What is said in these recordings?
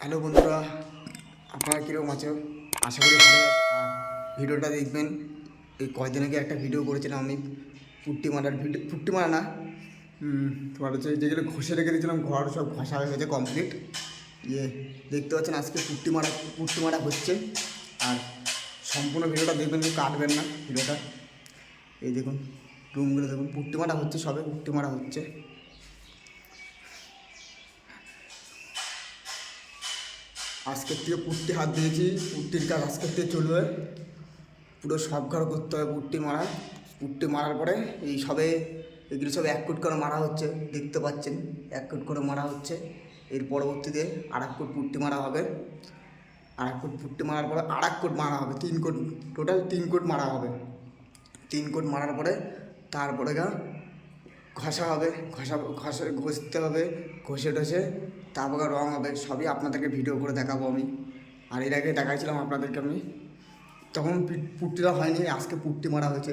Hello বন্ধুরা, আপনারা কীরকম আছো? আশা করি ভালো আছো। আর ভিডিওটা দেখবেন। এই কয়দিন আগে একটা ভিডিও করেছিলাম আমি, পুট্টি মারার ভিডিও। পুট্টি মারা না, তোমার হচ্ছে যেগুলো ঘষে রেখে দিয়েছিলাম, ঘর সব ঘষা হয়ে গেছে কমপ্লিট। দেখতে পাচ্ছেন আজকে পুট্টি মারা হচ্ছে। আর সম্পূর্ণ ভিডিওটা দেখবেন, কেউ কাটবেন না ভিডিওটা। এই দেখুন রুমগুলো দেখুন, পুট্টি মারা হচ্ছে, সবে পুট্টি মারা হচ্ছে। আজকের থেকে পুট্টি হাত দিয়েছি, পুট্টির কাজ আজকের থেকে চলবে। পুরো সব ঘর করতে হবে পুট্টি মারার পরে এই সবে এগুলো সব এক কোট করে মারা হচ্ছে, দেখতে পাচ্ছেন এক কোট করে মারা হচ্ছে। এর পরবর্তীতে আর এক কোট পুট্টি মারা হবে। আর এক কোট পুট্টি মারার পরে আর এক কোট মারা হবে, 3 কোট, টোটাল 3 কোট মারা হবে। 3 কোট মারার পরে তারপরে ঘষা হবে, ঘষতে হবে, ঘষে টষে তারপর রং হবে। সবই আপনাদেরকে ভিডিও করে দেখাবো আমি। আর এর আগে দেখাইছিলাম আপনাদেরকে আমি, তখন পুট্টিটা হয়নি, আজকে পুট্টি মারা হয়েছে।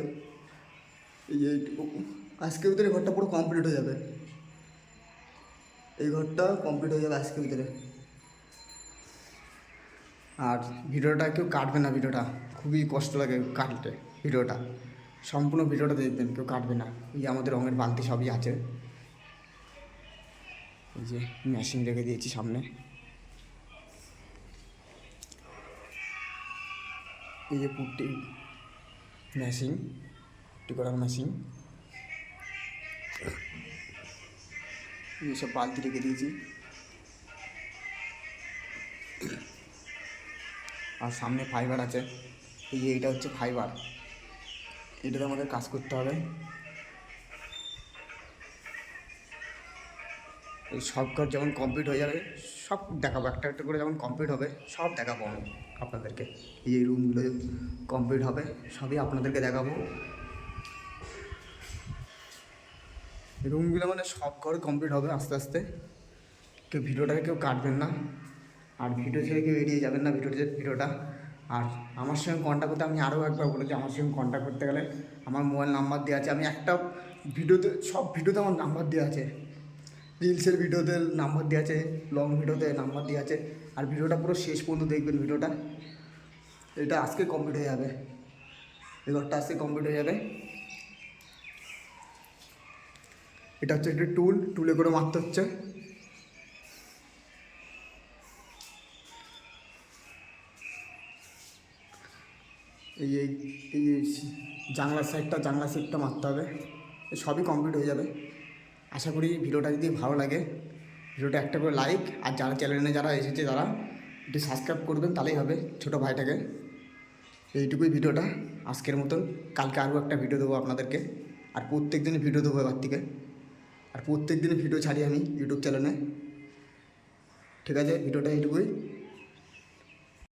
আজকে ভিতরে ঘরটা পুরো কমপ্লিট হয়ে যাবে, এই ঘরটা কমপ্লিট হয়ে যাবে আজকের ভিতরে। আর ভিডিওটা কেউ কাটবে না, ভিডিওটা খুবই কষ্ট লাগে কাটতে। ভিডিওটা সম্পূর্ণ ভিডিওটা দেখবেন, কেউ কাটবে না। এই আমাদের রঙের বালতি সবই আছে, এই যে মেশিন রেখে দিয়েছি সামনে। এই যে পুট্টি মেশিন, পুট্টি করার মেশিন, এইসব বালতি রেখে দিয়েছি। আর সামনে ফাইবার আছে, এই যে এইটা হচ্ছে ফাইবার, এটাতে আমাদের কাজ করতে হবে। এই সব কাজ যখন কমপ্লিট হয়ে যাবে সব দেখাবো, একটা একটা করে যখন কমপ্লিট হবে সব দেখাবো আমি আপনাদেরকে। এই রুমগুলো কমপ্লিট হবে সবই আপনাদেরকে দেখাবো। রুমগুলো মানে সব ঘর কমপ্লিট হবে আস্তে আস্তে। ভিডিওটাকে কেউ কাটবেন না, আর ভিডিও ছেড়ে কেউ এড়িয়ে যাবেন না ভিডিওটা। আর আমার সঙ্গে কন্ট্যাক্ট করতে, আমি আরও একবার বলেছি, আমার সঙ্গে কন্ট্যাক্ট করতে গেলে আমার মোবাইল নাম্বার দেওয়া আছে। আমি একটা ভিডিওতে, সব ভিডিওতে আমার নাম্বার দেওয়া আছে, রিলসের ভিডিওতে নাম্বার দেওয়া আছে, লং ভিডিওতে নাম্বার দেওয়া আছে। আর ভিডিওটা পুরো শেষ পর্যন্ত দেখবেন ভিডিওটা। এটা আজকে কমপ্লিট হয়ে যাবে, এই ঘরটা আজকে কমপ্লিট হয়ে যাবে। এটা হচ্ছে একটা টুলে করে মারতে হচ্ছে। এই এই এই জানলার সিটটা মারতে হবে। সবই কমপ্লিট হয়ে যাবে। আশা করি ভিডিওটা যদি ভালো লাগে, ভিডিওটা একটা করে লাইক, আর যারা চ্যানেলে যারা এসেছে তারা একটু সাবস্ক্রাইব করবেন, তাহলেই হবে ছোটো ভাইটাকে। এইটুকুই ভিডিওটা আজকের মতন। কালকে আরও একটা ভিডিও দেবো আপনাদেরকে। আর প্রত্যেক দিনই ভিডিও দেবো এবার থেকে, আর প্রত্যেক দিনই ভিডিও ছাড়ি আমি ইউটিউব চ্যানেলে। ঠিক আছে, ভিডিওটা এইটুকুই।